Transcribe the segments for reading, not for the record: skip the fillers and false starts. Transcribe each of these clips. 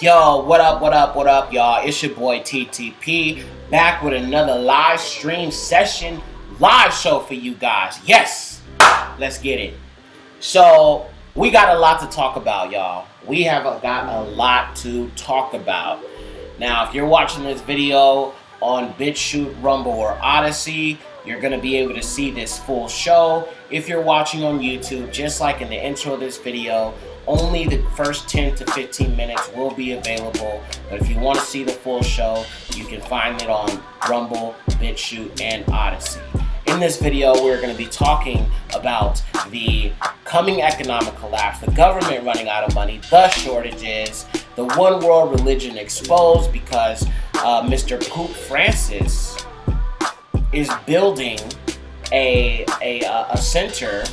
Yo, what up, what up, what up, y'all? It's your boy TTP back with another live stream session, live show for you guys. Yes, let's get it. So, we got a lot to talk about, y'all. We have got a lot to talk about. Now, if you're watching this video on BitChute, Rumble, or Odyssey, you're going to be able to see this full show. If you're watching on YouTube, just like in the intro of this video, only the first 10 to 15 minutes will be available. But if you want to see the full show, you can find it on Rumble, BitChute, and Odyssey. In this video, we're going to be talking about the coming economic collapse, the government running out of money, the shortages, the one world religion exposed because Mr. Pope Francis is building a center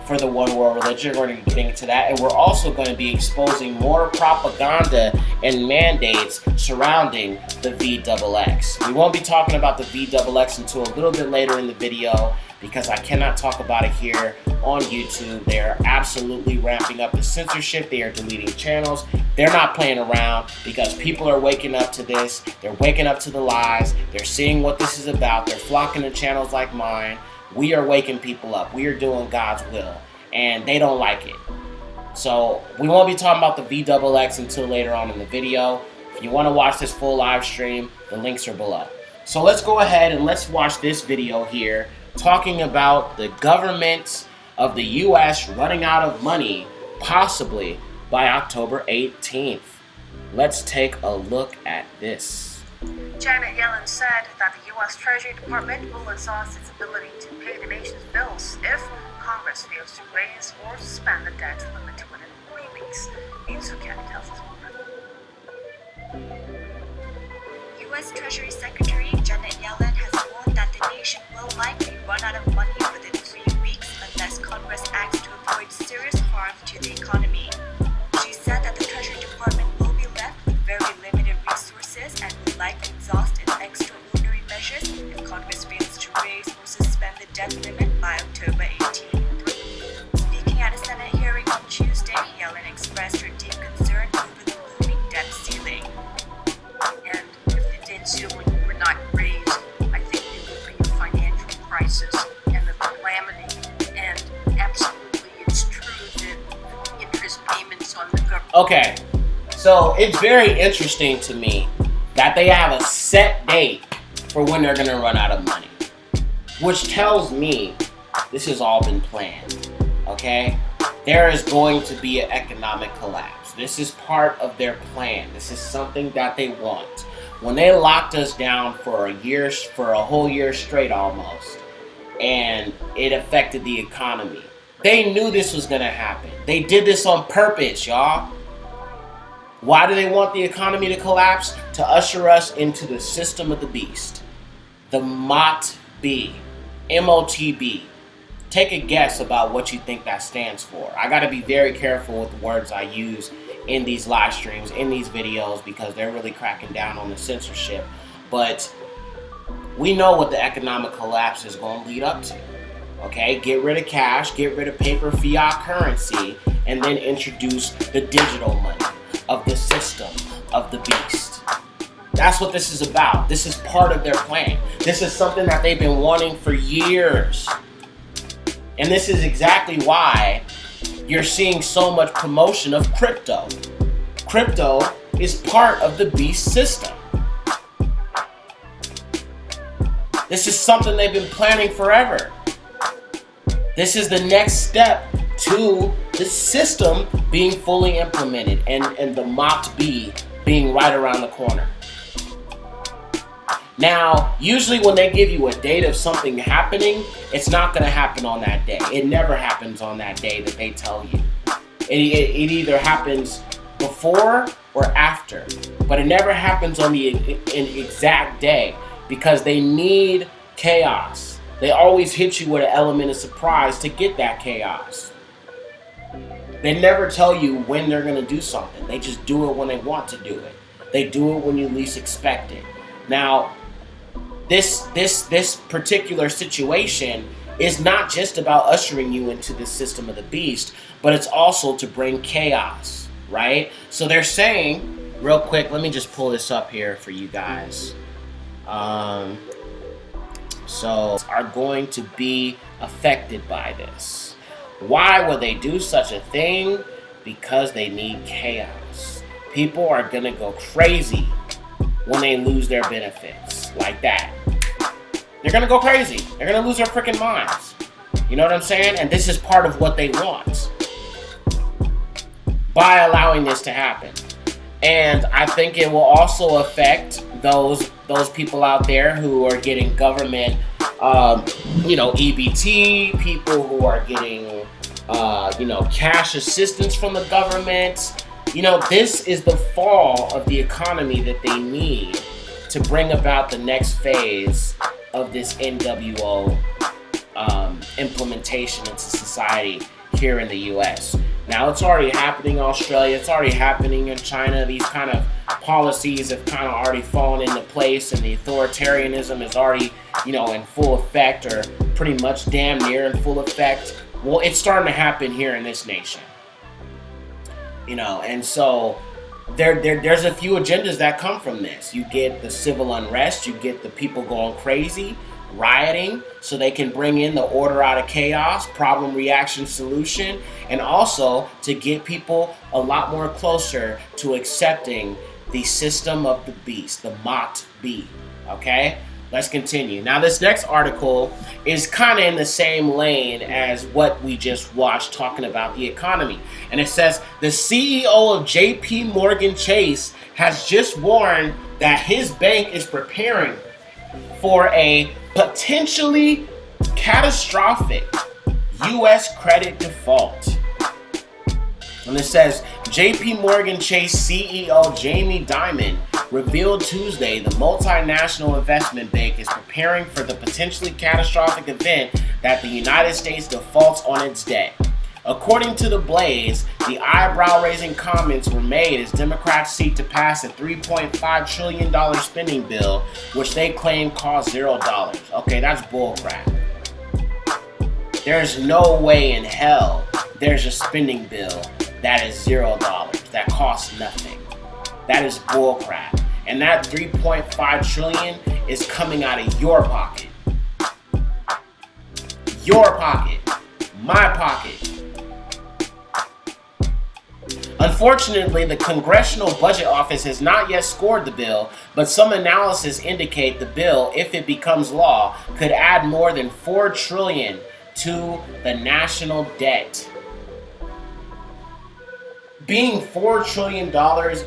for the one world religion. We're going to be getting into that, and we're also going to be exposing more propaganda and mandates surrounding the VXX. We won't be talking about the VXX until a little bit later in the video because I cannot talk about it here on YouTube. They are absolutely ramping up the censorship. They are deleting channels. They're not playing around because people are waking up to this. They're waking up to the lies. They're seeing what this is about. They're flocking to channels like mine. We are waking people up. We are doing God's will, and they don't like it. So we won't be talking about the VXX until later on in the video. If you want to watch this full live stream, the links are below. So let's go ahead and let's watch this video here talking about the government of the U.S. running out of money, possibly by October 18th. Let's take a look at this. Janet Yellen said that the U.S. Treasury Department will exhaust its ability to pay the nation's bills if Congress fails to raise or suspend the debt limit within 3 weeks. News Canada tells us more. U.S. Treasury Secretary Janet Yellen has warned that the nation will likely run out of money within 3 weeks unless Congress acts to avoid serious harm to the economy. She said that the Treasury Department will be left with very limited resources and will likely exhaust its extraordinary measures if Congress fails to raise or suspend the debt limit by October 18th. Speaking at a Senate hearing on Tuesday, Yellen expressed her deep concern over the looming debt ceiling. And if the debt ceiling were not raised, I think there would be a financial crisis and a calamity. And absolutely, it's true that interest payments on the government. Okay, so it's very interesting to me that they have a set date for when they're going to run out of money, which tells me this has all been planned, okay? There is going to be an economic collapse. This is part of their plan. This is something that they want. When they locked us down for a whole year straight almost, and it affected the economy, they knew this was going to happen. They did this on purpose, y'all. Why do they want the economy to collapse? To usher us into the system of the beast. The MOTB. MOTB. Take a guess about what you think that stands for. I got to be very careful with the words I use in these live streams, in these videos, because they're really cracking down on the censorship. But we know what the economic collapse is going to lead up to. Okay? Get rid of cash, get rid of paper fiat currency, and then introduce the digital money of the system of the beast. That's what this is about. This is part of their plan. This is something that they've been wanting for years. And this is exactly why you're seeing so much promotion of crypto. Crypto is part of the beast system. This is something they've been planning forever. This is the next step to the system being fully implemented and the MOTB being right around the corner. Now, usually when they give you a date of something happening, it's not going to happen on that day. It never happens on that day that they tell you. It either happens before or after, but it never happens on the exact day because they need chaos. They always hit you with an element of surprise to get that chaos. They never tell you when they're going to do something. They just do it when they want to do it. They do it when you least expect it. Now, this particular situation is not just about ushering you into the system of the beast, but it's also to bring chaos, right? So they're saying real quick, let me just pull this up here for you guys. So are going to be affected by this. Why would they do such a thing? Because they need chaos. People are gonna go crazy when they lose their benefits like that. They're gonna go crazy. They're gonna lose their freaking minds. You know what I'm saying? And this is part of what they want by allowing this to happen. And I think it will also affect those people out there who are getting government, EBT, people who are getting, cash assistance from the government. This is the fall of the economy that they need to bring about the next phase of this NWO implementation into society here in the U.S. Now, it's already happening in Australia. It's already happening in China. These kind of policies have kind of already fallen into place, and the authoritarianism is already, in full effect, or pretty much damn near in full effect. Well, it's starting to happen here in this nation. And so there's a few agendas that come from this. You get the civil unrest. You get the people going crazy, rioting, so they can bring in the order out of chaos, problem, reaction, solution, and also to get people a lot more closer to accepting the system of the beast, the Mot B. Okay? Let's continue. Now, this next article is kind of in the same lane as what we just watched, talking about the economy. And it says, the CEO of JP Morgan Chase has just warned that his bank is preparing for a potentially catastrophic U.S. credit default. And it says, JP Morgan Chase CEO Jamie Dimon revealed Tuesday the multinational investment bank is preparing for the potentially catastrophic event that the United States defaults on its debt. According to the Blaze, the eyebrow-raising comments were made as Democrats seek to pass a $3.5 trillion spending bill, which they claim cost $0. Okay, that's bullcrap. There's no way in hell there's a spending bill that is $0, that costs nothing. That is bullcrap. And that $3.5 trillion is coming out of your pocket. Your pocket. My pocket. Unfortunately, the Congressional Budget Office has not yet scored the bill, but some analysis indicate the bill, if it becomes law, could add more than $4 trillion to the national debt. Being $4 trillion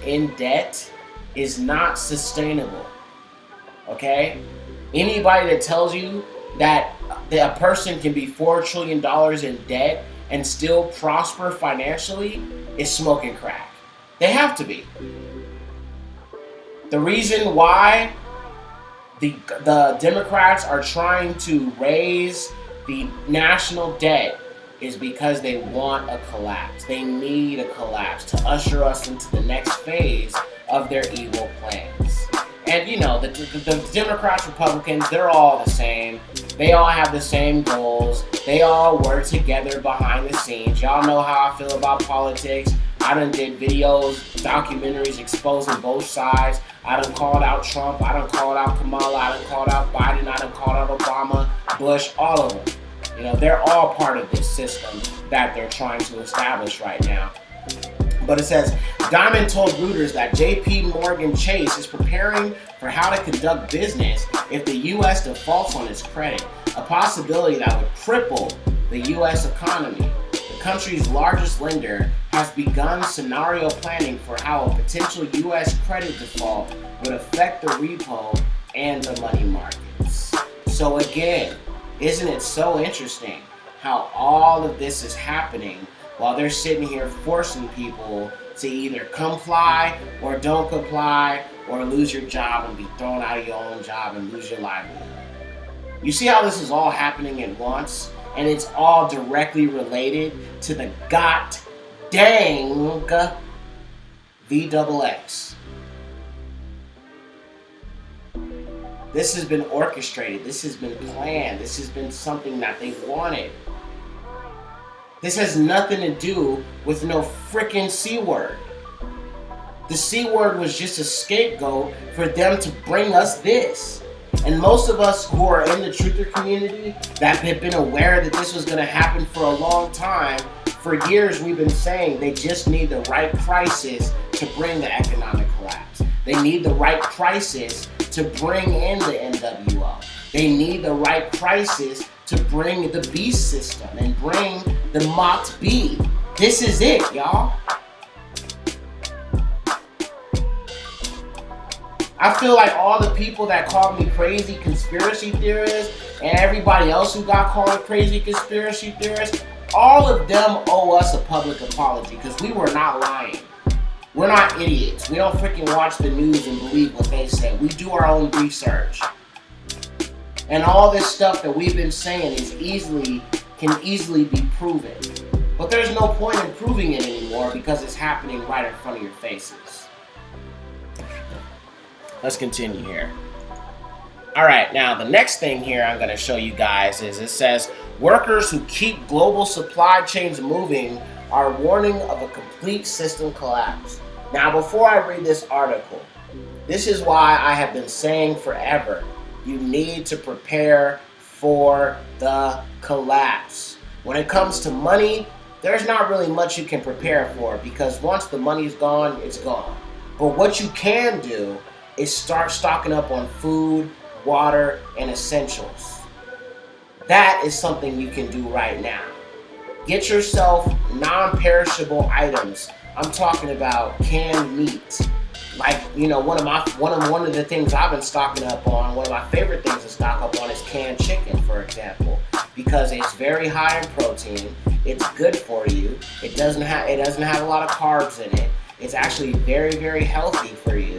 in debt is not sustainable. Okay? Anybody that tells you that a person can be $4 trillion in debt and still prosper financially is smoking crack. They have to be. The reason why the Democrats are trying to raise the national debt is because they want a collapse. They need a collapse to usher us into the next phase of their evil plans. And the Democrats, Republicans, they're all the same. They all have the same goals. They all work together behind the scenes. Y'all know how I feel about politics. I done did videos, documentaries exposing both sides. I done called out Trump. I done called out Kamala. I done called out Biden. I done called out Obama, Bush, all of them. They're all part of this system that they're trying to establish right now. But it says, Dimon told Reuters that JP Morgan Chase is preparing for how to conduct business if the U.S. defaults on its credit, a possibility that would cripple the U.S. economy. The country's largest lender has begun scenario planning for how a potential U.S. credit default would affect the repo and the money markets. So again, isn't it so interesting how all of this is happening while they're sitting here forcing people to either comply or don't comply or lose your job and be thrown out of your own job and lose your livelihood? You see how this is all happening at once? And it's all directly related to the dang VXX. This has been orchestrated. This has been planned. This has been something that they wanted. This has nothing to do with no frickin' C word. The C word was just a scapegoat for them to bring us this. And most of us who are in the truther community that have been aware that this was going to happen for a long time, for years we've been saying they just need the right crisis to bring the economic collapse. They need the right crisis to bring in the NWO. They need the right crisis to bring the beast system and bring the mocked B. This is it, y'all. I feel like all the people that called me crazy conspiracy theorist and everybody else who got called crazy conspiracy theorist, all of them owe us a public apology because we were not lying. We're not idiots. We don't freaking watch the news and believe what they say. We do our own research. And all this stuff that we've been saying can easily be proven. But there's no point in proving it anymore because it's happening right in front of your faces. Let's continue here. All right, now the next thing here I'm going to show you guys is it says workers who keep global supply chains moving are warning of a complete system collapse. Now, before I read this article, this is why I have been saying forever, you need to prepare for the collapse. When it comes to money, there's not really much you can prepare for because once the money's gone, it's gone. But what you can do is start stocking up on food, water, and essentials. That is something you can do right now. Get yourself non-perishable items. I'm talking about canned meat. Like, you know, one of the things I've been stocking up on, one of my favorite things to stock up on is canned chicken, for example, because it's very high in protein. It's good for you. It doesn't have a lot of carbs in it. It's actually very, very healthy for you.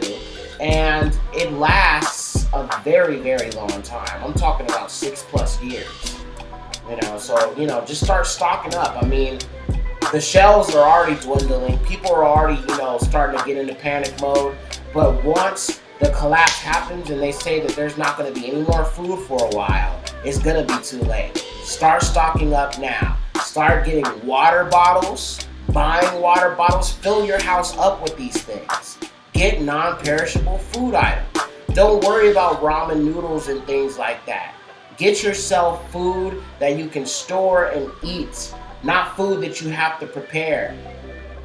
And it lasts a very, very long time. I'm talking about 6+ years. You know, so, you know, just start stocking up. I mean, the shelves are already dwindling. People are already, you know, starting to get into panic mode. But once the collapse happens and they say that there's not going to be any more food for a while, it's going to be too late. Start stocking up now. Start getting water bottles, buying water bottles. Fill your house up with these things. Get non-perishable food items. Don't worry about ramen noodles and things like that. Get yourself food that you can store and eat, not food that you have to prepare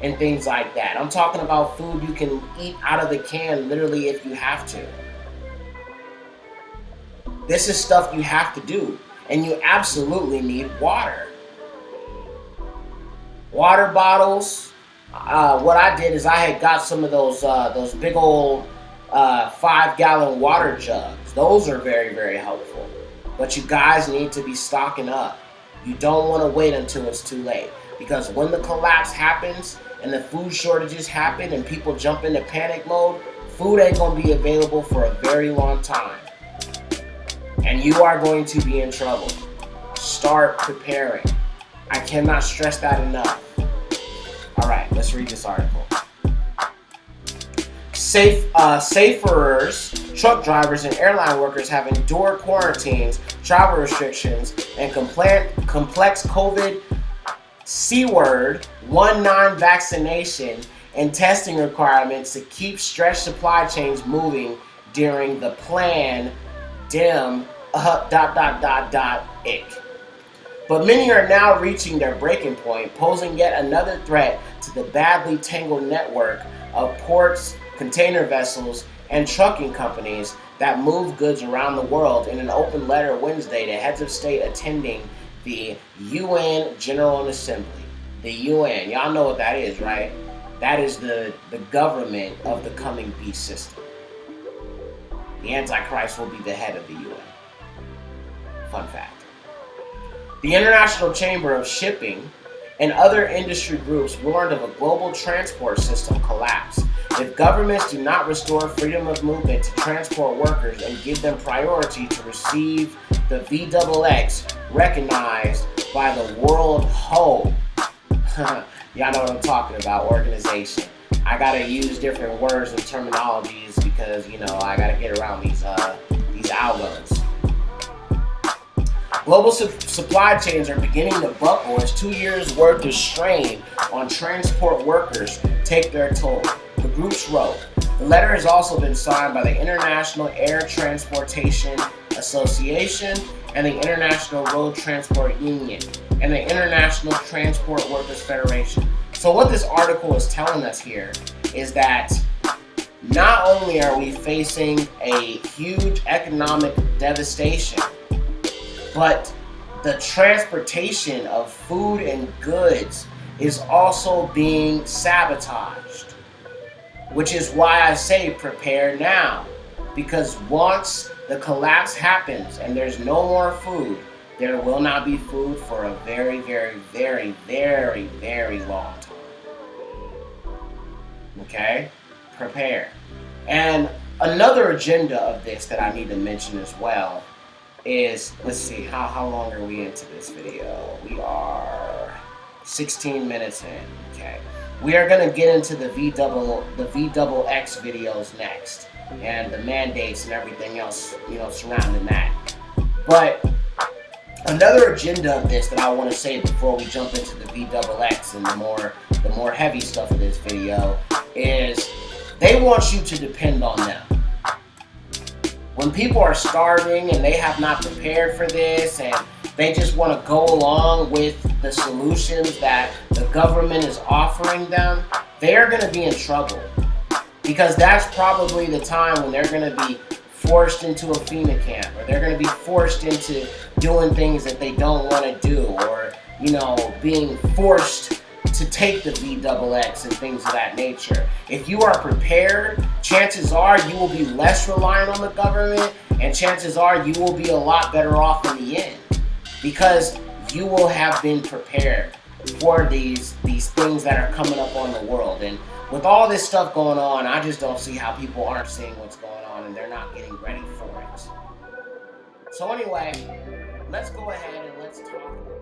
and things like that. I'm talking about food you can eat out of the can literally if you have to. This is stuff you have to do, and you absolutely need water. Water bottles. What I did is I had got some of those big old 5-gallon water jugs. Those are very, very helpful. But you guys need to be stocking up. You don't want to wait until it's too late. Because when the collapse happens and the food shortages happen and people jump into panic mode, food ain't going to be available for a very long time. And you are going to be in trouble. Start preparing. I cannot stress that enough. All right, let's read this article. Safarers, truck drivers, and airline workers have endured quarantines, travel restrictions, and complex COVID C-word 19 vaccination and testing requirements to keep stretched supply chains moving during the planned ick. But many are now reaching their breaking point, posing yet another threat to the badly tangled network of ports, container vessels, and trucking companies that move goods around the world. In an open letter Wednesday to heads of state attending the UN General Assembly. The UN, y'all know what that is, right? That is the government of the coming beast system. The Antichrist will be the head of the UN. Fun fact. The International Chamber of Shipping and other industry groups warned of a global transport system collapse if governments do not restore freedom of movement to transport workers and give them priority to receive the VXX recognized by the World Ho. Y'all know what I'm talking about, organization. I gotta use different words and terminologies because, you know, I gotta get around these algos. Global supply chains are beginning to buckle as 2 years' worth of strain on transport workers take their toll. The groups wrote. The letter has also been signed by the International Air Transportation Association and the International Road Transport Union and the International Transport Workers Federation. So what this article is telling us here is that not only are we facing a huge economic devastation, but the transportation of food and goods is also being sabotaged. Which is why I say prepare now. Because once the collapse happens and there's no more food, there will not be food for a very, very, very, very, very long time. Okay? Prepare. And another agenda of this that I need to mention as well is, let's see, how long are we into this video? We are 16 minutes in. Okay. We are going to get into the VXX videos next, and the mandates and everything else, surrounding that. But another agenda of this that I want to say before we jump into the VXX and the more heavy stuff of this video is they want you to depend on them. When people are starving and they have not prepared for this and they just want to go along with the solutions that the government is offering them, they're going to be in trouble. Because that's probably the time when they're going to be forced into a FEMA camp, or they're going to be forced into doing things that they don't want to do, or, being forced to take the VXX and things of that nature. If you are prepared, chances are you will be less reliant on the government, and chances are you will be a lot better off in the end, because you will have been prepared for these things that are coming up on the world. And with all this stuff going on, I just don't see how people aren't seeing what's going on and they're not getting ready for it. So anyway, let's go ahead and let's talk about